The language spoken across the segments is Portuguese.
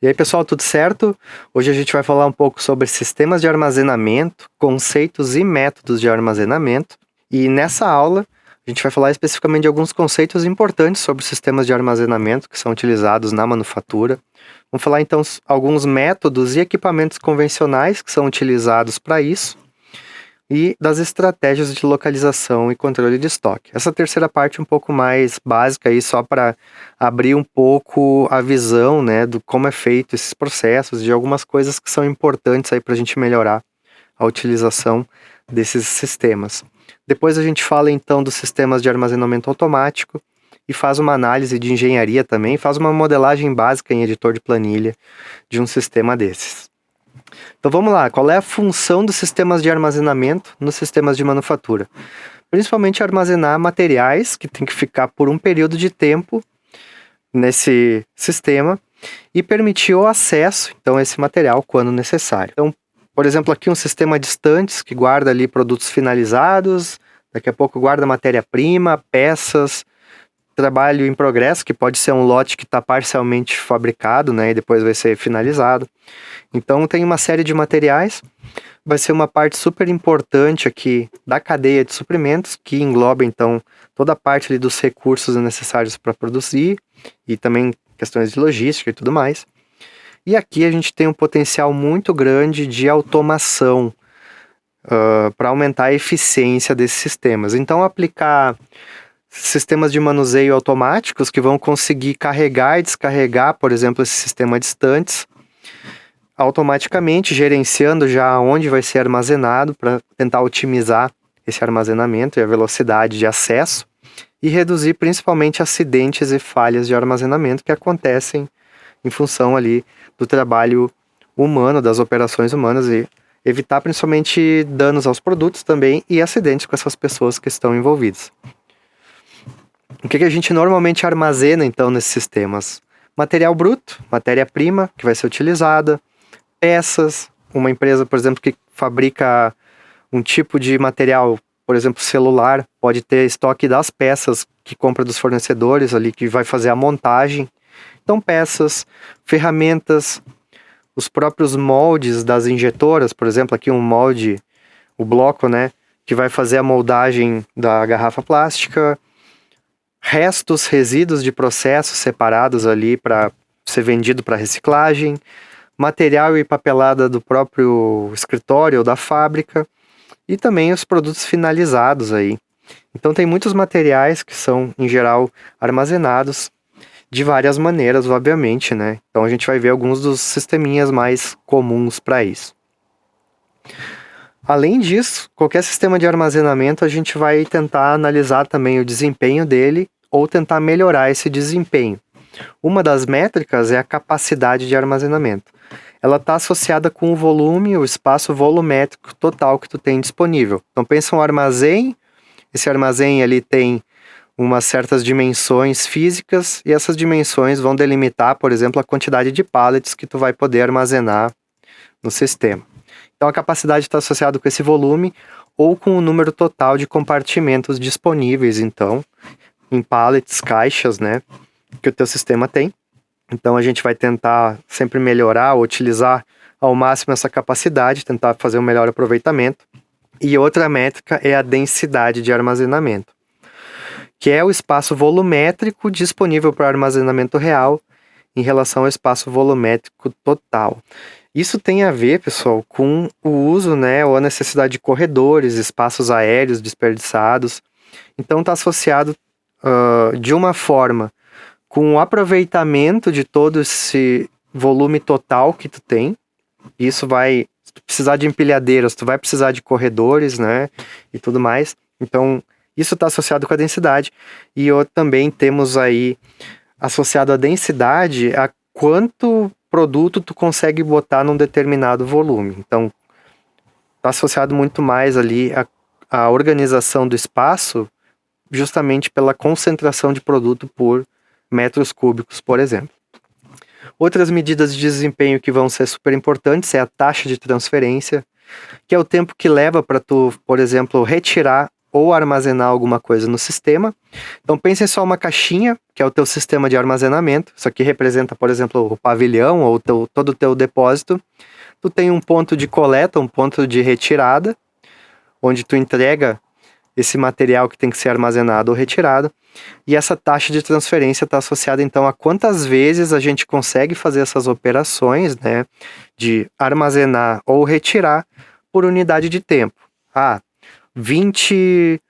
E aí, pessoal, tudo certo? Hoje a gente vai falar um pouco sobre sistemas de armazenamento, conceitos e métodos de armazenamento. E nessa aula, a gente vai falar especificamente de alguns conceitos importantes sobre sistemas de armazenamento que são utilizados na manufatura. Vamos falar então alguns métodos e equipamentos convencionais que são utilizados para isso e das estratégias de localização e controle de estoque. Essa terceira parte é um pouco mais básica aí, só para abrir um pouco a visão, né, do como é feito esses processos, de algumas coisas que são importantes aí para a gente melhorar a utilização desses sistemas. Depois a gente fala então dos sistemas de armazenamento automático e faz uma análise de engenharia também, faz uma modelagem básica em editor de planilha de um sistema desses. Então vamos lá, qual é a função dos sistemas de armazenamento nos sistemas de manufatura? Principalmente armazenar materiais que tem que ficar por um período de tempo nesse sistema e permitir o acesso, então, a esse material quando necessário. Então, por exemplo, aqui um sistema de estantes que guarda ali produtos finalizados, daqui a pouco guarda matéria-prima, peças, trabalho em progresso, que pode ser um lote que está parcialmente fabricado, né, e depois vai ser finalizado. Então tem uma série de materiais, vai ser uma parte super importante aqui da cadeia de suprimentos, que engloba então toda a parte ali dos recursos necessários para produzir e também questões de logística e tudo mais. E aqui a gente tem um potencial muito grande de automação para aumentar a eficiência desses sistemas. Então aplicar sistemas de manuseio automáticos que vão conseguir carregar e descarregar, por exemplo, esse sistema de estantes, automaticamente gerenciando já onde vai ser armazenado para tentar otimizar esse armazenamento e a velocidade de acesso e reduzir principalmente acidentes e falhas de armazenamento que acontecem em função ali do trabalho humano, das operações humanas e evitar principalmente danos aos produtos também e acidentes com essas pessoas que estão envolvidas. O que a gente normalmente armazena então nesses sistemas? Material bruto, matéria-prima que vai ser utilizada, peças, uma empresa, por exemplo, que fabrica um tipo de material, por exemplo, celular, pode ter estoque das peças que compra dos fornecedores ali, que vai fazer a montagem. Então, peças, ferramentas, os próprios moldes das injetoras, por exemplo, aqui um molde, o bloco, né, que vai fazer a moldagem da garrafa plástica, restos, resíduos de processos separados ali para ser vendido para reciclagem, material e papelada do próprio escritório ou da fábrica e também os produtos finalizados aí. Então tem muitos materiais que são, em geral, armazenados de várias maneiras, obviamente, né? Então a gente vai ver alguns dos sisteminhas mais comuns para isso. Além disso, qualquer sistema de armazenamento a gente vai tentar analisar também o desempenho dele ou tentar melhorar esse desempenho. Uma das métricas é a capacidade de armazenamento. Ela está associada com o volume, o espaço volumétrico total que tu tem disponível. Então pensa um armazém, esse armazém ali tem umas certas dimensões físicas e essas dimensões vão delimitar, por exemplo, a quantidade de pallets que tu vai poder armazenar no sistema. Então a capacidade está associada com esse volume ou com o número total de compartimentos disponíveis, então, em pallets, caixas, né, que o teu sistema tem. Então a gente vai tentar sempre melhorar ou utilizar ao máximo essa capacidade, tentar fazer um melhor aproveitamento. E outra métrica é a densidade de armazenamento, que é o espaço volumétrico disponível para armazenamento real em relação ao espaço volumétrico total. Isso tem a ver, pessoal, com o uso, né, ou a necessidade de corredores, espaços aéreos desperdiçados. Então está associado de uma forma com o aproveitamento de todo esse volume total que tu tem. Isso vai, se tu precisar de empilhadeiras, tu vai precisar de corredores, né, e tudo mais. Então, isso está associado com a densidade. E também temos aí, associado à densidade, a quanto produto tu consegue botar num determinado volume. Então, está associado muito mais ali a organização do espaço, justamente pela concentração de produto por metros cúbicos, por exemplo. Outras medidas de desempenho que vão ser super importantes é a taxa de transferência, que é o tempo que leva para tu, por exemplo, retirar ou armazenar alguma coisa no sistema. Então pense só uma caixinha, que é o teu sistema de armazenamento. Isso aqui representa, por exemplo, o pavilhão ou todo o teu depósito. Tu tem um ponto de coleta, um ponto de retirada, onde tu entrega esse material que tem que ser armazenado ou retirado. E essa taxa de transferência está associada, então, a quantas vezes a gente consegue fazer essas operações, né, de armazenar ou retirar por unidade de tempo. 20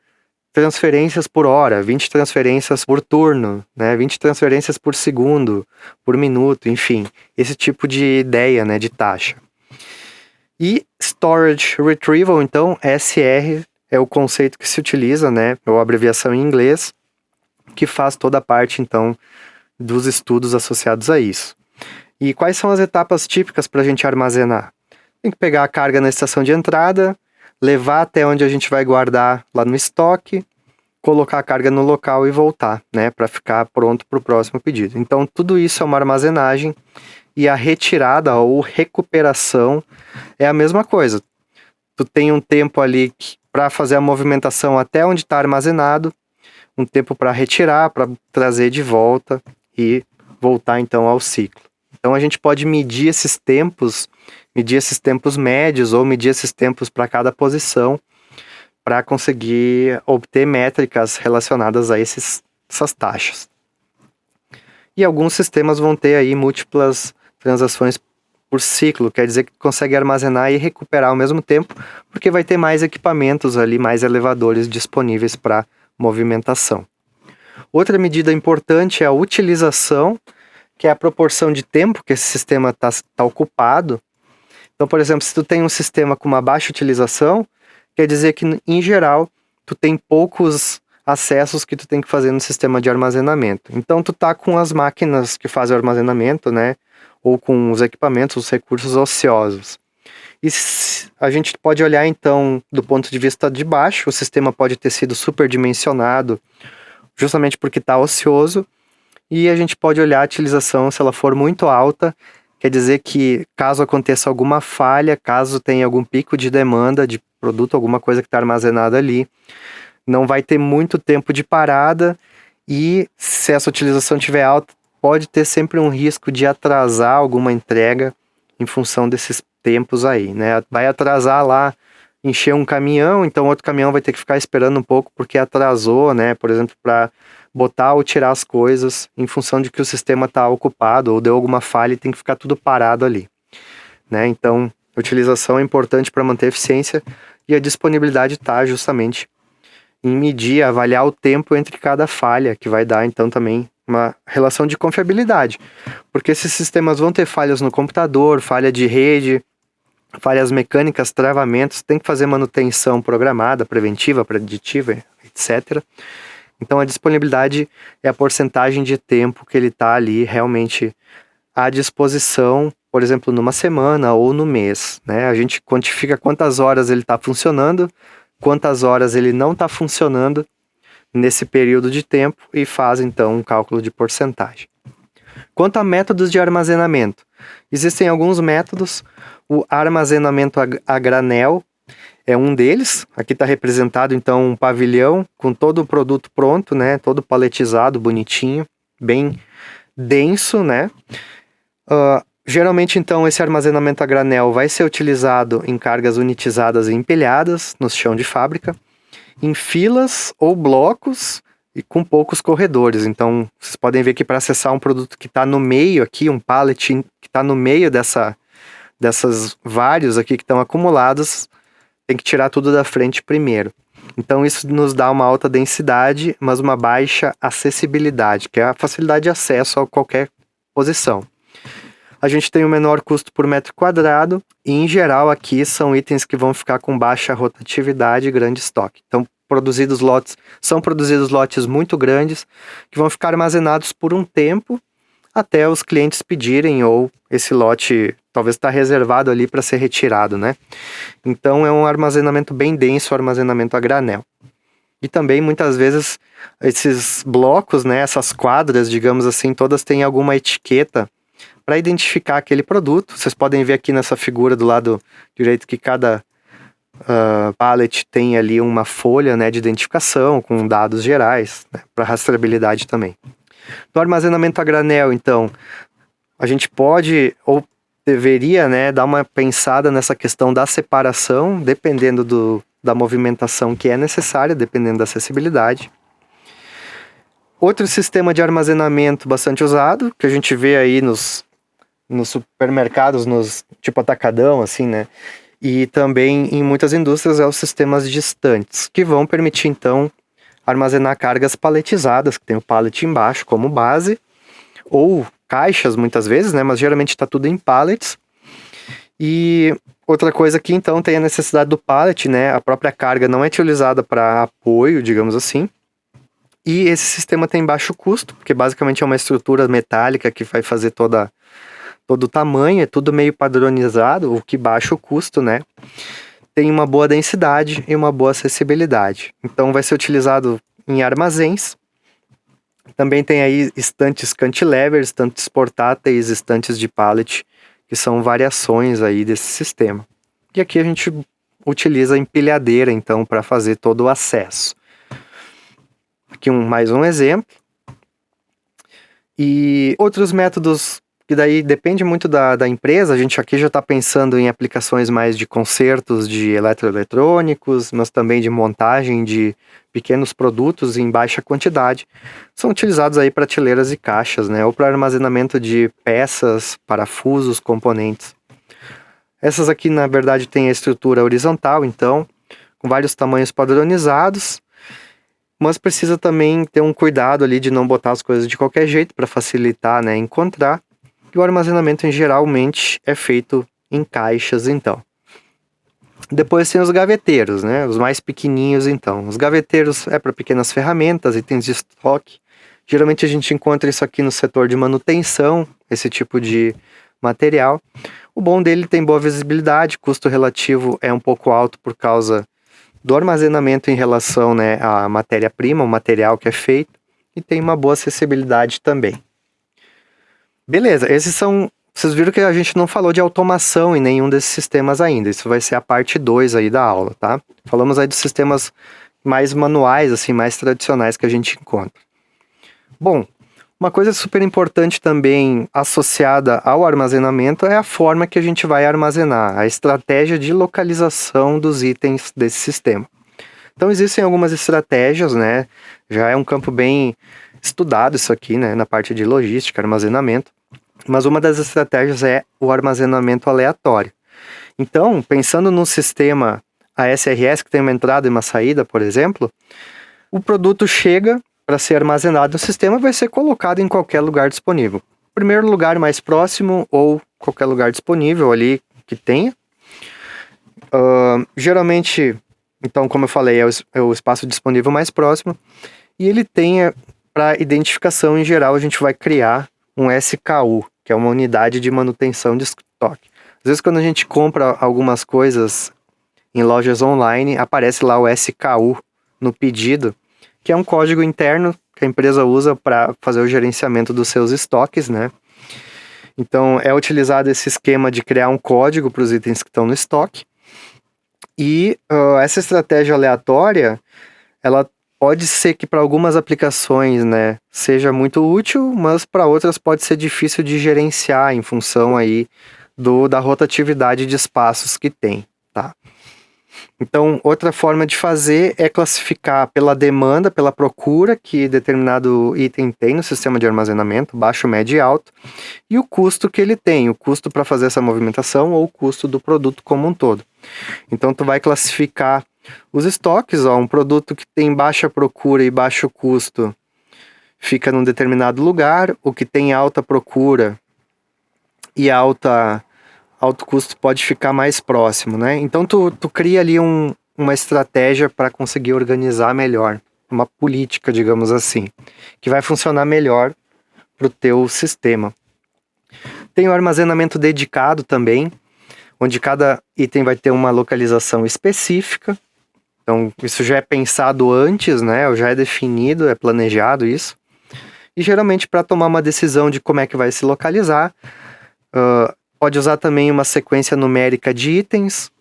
transferências por hora, 20 transferências por turno, né, 20 transferências por segundo, por minuto, enfim, esse tipo de ideia, né, de taxa. E Storage Retrieval, então, SR, é o conceito que se utiliza, né, ou a abreviação em inglês, que faz toda a parte, então, dos estudos associados a isso. E quais são as etapas típicas para a gente armazenar? Tem que pegar a carga na estação de entrada, levar até onde a gente vai guardar lá no estoque, colocar a carga no local e voltar, né, para ficar pronto para o próximo pedido. Então, tudo isso é uma armazenagem e a retirada ou recuperação é a mesma coisa. Tu tem um tempo ali para fazer a movimentação até onde está armazenado, um tempo para retirar, para trazer de volta e voltar então ao ciclo. Então a gente pode medir esses tempos médios ou medir esses tempos para cada posição para conseguir obter métricas relacionadas a essas taxas. E alguns sistemas vão ter aí múltiplas transações por ciclo, quer dizer que consegue armazenar e recuperar ao mesmo tempo, porque vai ter mais equipamentos ali, mais elevadores disponíveis para movimentação. Outra medida importante é a utilização, que é a proporção de tempo que esse sistema está ocupado. Então, por exemplo, se tu tem um sistema com uma baixa utilização, quer dizer que, em geral, tu tem poucos acessos que tu tem que fazer no sistema de armazenamento. Então, tu tá com as máquinas que fazem o armazenamento, né? Ou com os equipamentos, os recursos ociosos. E a gente pode olhar, então, do ponto de vista de baixo, o sistema pode ter sido superdimensionado, justamente porque está ocioso, e a gente pode olhar a utilização, se ela for muito alta, quer dizer que caso aconteça alguma falha, caso tenha algum pico de demanda de produto, alguma coisa que está armazenada ali, não vai ter muito tempo de parada, e se essa utilização estiver alta, pode ter sempre um risco de atrasar alguma entrega em função desses tempos aí, né? Vai atrasar lá, encher um caminhão, então outro caminhão vai ter que ficar esperando um pouco porque atrasou, né? Por exemplo, para botar ou tirar as coisas em função de que o sistema está ocupado ou deu alguma falha e tem que ficar tudo parado ali, né? Então, a utilização é importante para manter a eficiência e a disponibilidade está justamente em medir, avaliar o tempo entre cada falha, que vai dar então também uma relação de confiabilidade, porque esses sistemas vão ter falhas no computador, falha de rede, falhas mecânicas, travamentos, tem que fazer manutenção programada, preventiva, preditiva, etc. Então a disponibilidade é a porcentagem de tempo que ele está ali realmente à disposição, por exemplo, numa semana ou no mês, né? A gente quantifica quantas horas ele está funcionando, quantas horas ele não está funcionando nesse período de tempo e faz então um cálculo de porcentagem. Quanto a métodos de armazenamento, existem alguns métodos. O armazenamento a granel é um deles. Aqui está representado então um pavilhão com todo o produto pronto, né? Todo paletizado, bonitinho, bem denso, né? Geralmente então esse armazenamento a granel vai ser utilizado em cargas unitizadas e empilhadas no chão de fábrica, em filas ou blocos e com poucos corredores. Então, vocês podem ver que para acessar um produto que está no meio aqui, um pallet que está no meio dessas vários aqui que estão acumulados, tem que tirar tudo da frente primeiro. Então, isso nos dá uma alta densidade, mas uma baixa acessibilidade, que é a facilidade de acesso a qualquer posição. A gente tem o menor custo por metro quadrado e, em geral, aqui são itens que vão ficar com baixa rotatividade e grande estoque. Então, são produzidos lotes muito grandes que vão ficar armazenados por um tempo até os clientes pedirem ou esse lote talvez está reservado ali para ser retirado, né? Então, é um armazenamento bem denso, armazenamento a granel. E também, muitas vezes, esses blocos, né, essas quadras, digamos assim, todas têm alguma etiqueta para identificar aquele produto. Vocês podem ver aqui nessa figura do lado direito que cada pallet tem ali uma folha, né, de identificação com dados gerais, né, para rastreabilidade também. No armazenamento a granel, então, a gente pode ou deveria, né, dar uma pensada nessa questão da separação, dependendo da movimentação que é necessária, dependendo da acessibilidade. Outro sistema de armazenamento bastante usado, que a gente vê aí nos supermercados, tipo atacadão, assim, né? E também em muitas indústrias é os sistemas distantes, que vão permitir, então, armazenar cargas paletizadas, que tem o pallet embaixo como base, ou caixas muitas vezes, né? Mas geralmente está tudo em pallets. E outra coisa que, então, tem a necessidade do pallet, né? A própria carga não é utilizada para apoio, digamos assim. E esse sistema tem baixo custo, porque basicamente é uma estrutura metálica que vai fazer todo o tamanho, é tudo meio padronizado, o que baixa o custo, né? Tem uma boa densidade e uma boa acessibilidade. Então vai ser utilizado em armazéns. Também tem aí estantes cantilever, estantes portáteis, estantes de pallet, que são variações aí desse sistema. E aqui a gente utiliza a empilhadeira, então, para fazer todo o acesso. Aqui mais um exemplo. E outros métodos que daí depende muito da empresa. A gente aqui já está pensando em aplicações mais de consertos de eletroeletrônicos, mas também de montagem de pequenos produtos em baixa quantidade. São utilizados aí prateleiras e caixas, né? Ou para armazenamento de peças, parafusos, componentes. Essas aqui, na verdade, têm a estrutura horizontal, então, com vários tamanhos padronizados. Mas precisa também ter um cuidado ali de não botar as coisas de qualquer jeito para facilitar, né, encontrar. E o armazenamento geralmente é feito em caixas, então. Depois tem os gaveteiros, né, os mais pequenininhos, então. Os gaveteiros é para pequenas ferramentas, itens de estoque. Geralmente a gente encontra isso aqui no setor de manutenção, esse tipo de material. O bom dele tem boa visibilidade, custo relativo é um pouco alto por causa do armazenamento em relação, né, à matéria-prima, o material que é feito, e tem uma boa acessibilidade também. Beleza, esses são... Vocês viram que a gente não falou de automação em nenhum desses sistemas ainda. Isso vai ser a parte 2 aí da aula, tá? Falamos aí dos sistemas mais manuais, assim, mais tradicionais que a gente encontra. Bom, uma coisa super importante também associada ao armazenamento é a forma que a gente vai armazenar, a estratégia de localização dos itens desse sistema. Então existem algumas estratégias, né? Já é um campo bem estudado isso aqui, né? Na parte de logística, armazenamento. Mas uma das estratégias é o armazenamento aleatório. Então, pensando num sistema ASRS que tem uma entrada e uma saída, por exemplo, o produto chega para ser armazenado no sistema, vai ser colocado em qualquer lugar disponível. Primeiro lugar mais próximo ou qualquer lugar disponível ali que tenha. Geralmente, então, como eu falei, é o espaço disponível mais próximo. E ele tem, para identificação em geral, a gente vai criar um SKU, que é uma unidade de manutenção de estoque. Às vezes, quando a gente compra algumas coisas em lojas online, aparece lá o SKU no pedido, que é um código interno que a empresa usa para fazer o gerenciamento dos seus estoques, né? Então, é utilizado esse esquema de criar um código para os itens que estão no estoque. E essa estratégia aleatória, ela pode ser que para algumas aplicações, né, seja muito útil, mas para outras pode ser difícil de gerenciar em função aí da rotatividade de espaços que tem, tá? Então, outra forma de fazer é classificar pela demanda, pela procura que determinado item tem no sistema de armazenamento, baixo, médio e alto, e o custo que ele tem, o custo para fazer essa movimentação ou o custo do produto como um todo. Então, tu vai classificar os estoques, um produto que tem baixa procura e baixo custo fica num determinado lugar, o que tem alta procura e alto custo pode ficar mais próximo, né? Então tu cria ali uma estratégia para conseguir organizar melhor, uma política, digamos assim, que vai funcionar melhor para o teu sistema. Tem o armazenamento dedicado também, onde cada item vai ter uma localização específica. Então isso já é pensado antes, né? Já é definido, é planejado isso. E geralmente para tomar uma decisão de como é que vai se localizar, pode usar também uma sequência numérica de itens,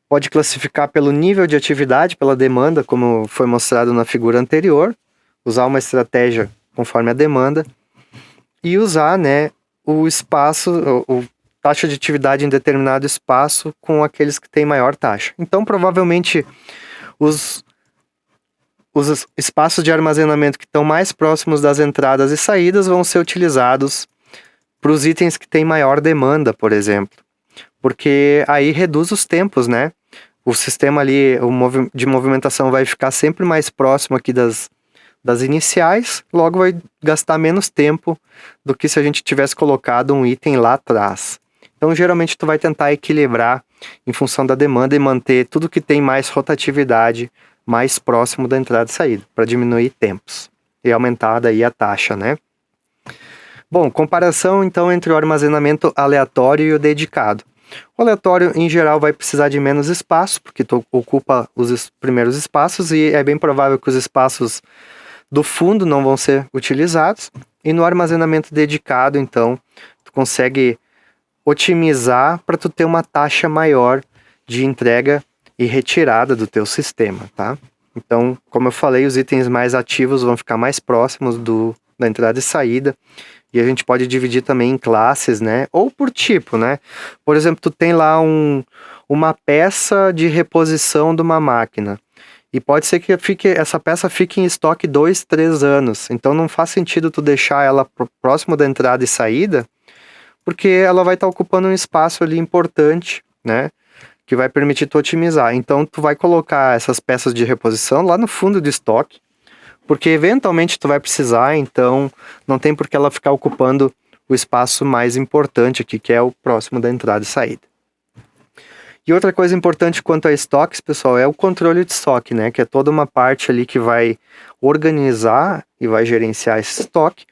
Pode classificar pelo nível de atividade, pela demanda, como foi mostrado na figura anterior, usar uma estratégia conforme a demanda e usar, né, o espaço, o taxa de atividade em determinado espaço com aqueles que têm maior taxa. Então, provavelmente, os espaços de armazenamento que estão mais próximos das entradas e saídas vão ser utilizados para os itens que têm maior demanda, por exemplo. Porque aí reduz os tempos, né? O sistema ali de movimentação vai ficar sempre mais próximo aqui das iniciais, logo vai gastar menos tempo do que se a gente tivesse colocado um item lá atrás. Então, geralmente, tu vai tentar equilibrar em função da demanda e manter tudo que tem mais rotatividade mais próximo da entrada e saída, para diminuir tempos e aumentar daí a taxa, né? Bom, comparação então entre o armazenamento aleatório e o dedicado. O aleatório, em geral, vai precisar de menos espaço, porque tu ocupa os primeiros espaços e é bem provável que os espaços do fundo não vão ser utilizados. E no armazenamento dedicado, então, tu consegue otimizar para tu ter uma taxa maior de entrega e retirada do teu sistema, tá? Então, como eu falei, os itens mais ativos vão ficar mais próximos da entrada e saída. E a gente pode dividir também em classes, né? Ou por tipo, né? Por exemplo, tu tem lá uma peça de reposição de uma máquina. E pode ser que essa peça fique em estoque 2, 3 anos. Então não faz sentido tu deixar ela próximo da entrada e saída, porque ela vai estar ocupando um espaço ali importante, né? Que vai permitir tu otimizar. Então tu vai colocar essas peças de reposição lá no fundo do estoque, porque eventualmente tu vai precisar, então não tem por que ela ficar ocupando o espaço mais importante aqui, que é o próximo da entrada e saída. E outra coisa importante quanto a estoques, pessoal, é o controle de estoque, né? Que é toda uma parte ali que vai organizar e vai gerenciar esse estoque.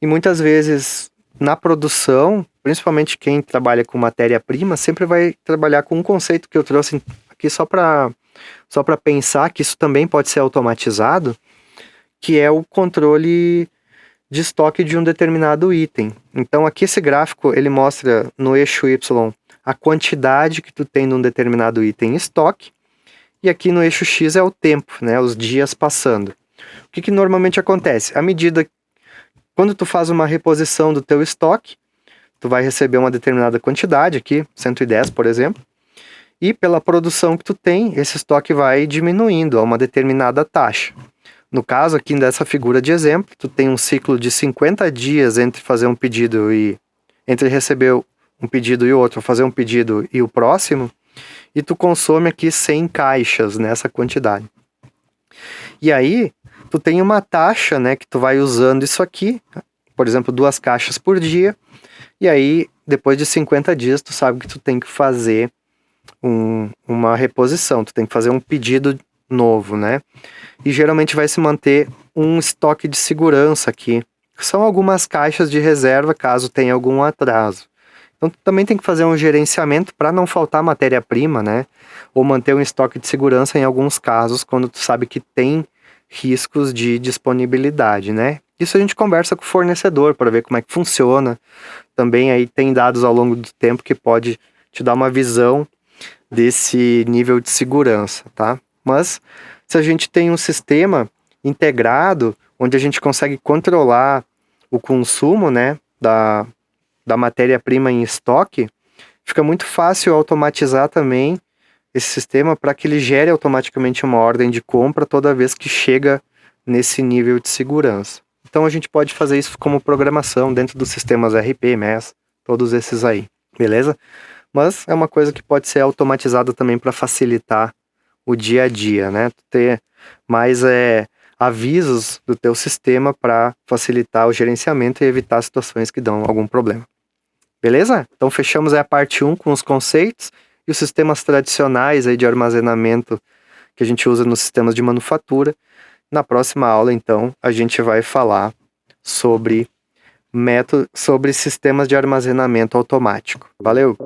E muitas vezes na produção, principalmente quem trabalha com matéria-prima, sempre vai trabalhar com um conceito que eu trouxe aqui só para pensar que isso também pode ser automatizado, que é o controle de estoque de um determinado item. Então aqui esse gráfico ele mostra no eixo Y a quantidade que tu tem de um determinado item em estoque, e aqui no eixo X é o tempo, né, os dias passando. O que normalmente acontece? À medida quando tu faz uma reposição do teu estoque, tu vai receber uma determinada quantidade aqui, 110, por exemplo, e pela produção que tu tem, esse estoque vai diminuindo a uma determinada taxa. No caso aqui dessa figura de exemplo, tu tem um ciclo de 50 dias entre fazer um pedido e entre receber um pedido e o outro, fazer um pedido e o próximo, e tu consome aqui 100 caixas nessa quantidade. E aí, tu tem uma taxa, né, que tu vai usando isso aqui, por exemplo, 2 caixas por dia, e aí, depois de 50 dias, tu sabe que tu tem que fazer uma reposição, tu tem que fazer um pedido novo, né? E geralmente vai se manter um estoque de segurança aqui. São algumas caixas de reserva caso tenha algum atraso. Então tu também tem que fazer um gerenciamento para não faltar matéria-prima, né? Ou manter um estoque de segurança em alguns casos, quando tu sabe que tem riscos de disponibilidade, né? Isso a gente conversa com o fornecedor para ver como é que funciona. Também aí tem dados ao longo do tempo que pode te dar uma visão desse nível de segurança, tá? Mas se a gente tem um sistema integrado, onde a gente consegue controlar o consumo, né, da matéria-prima em estoque, fica muito fácil automatizar também esse sistema para que ele gere automaticamente uma ordem de compra toda vez que chega nesse nível de segurança. Então a gente pode fazer isso como programação dentro dos sistemas RP, MES, todos esses aí, beleza? Mas é uma coisa que pode ser automatizada também para facilitar o dia a dia, né? Ter mais avisos do teu sistema para facilitar o gerenciamento e evitar situações que dão algum problema. Beleza? Então fechamos aí a parte 1 com os conceitos e os sistemas tradicionais aí de armazenamento que a gente usa nos sistemas de manufatura. Na próxima aula, então, a gente vai falar sobre sistemas de armazenamento automático. Valeu!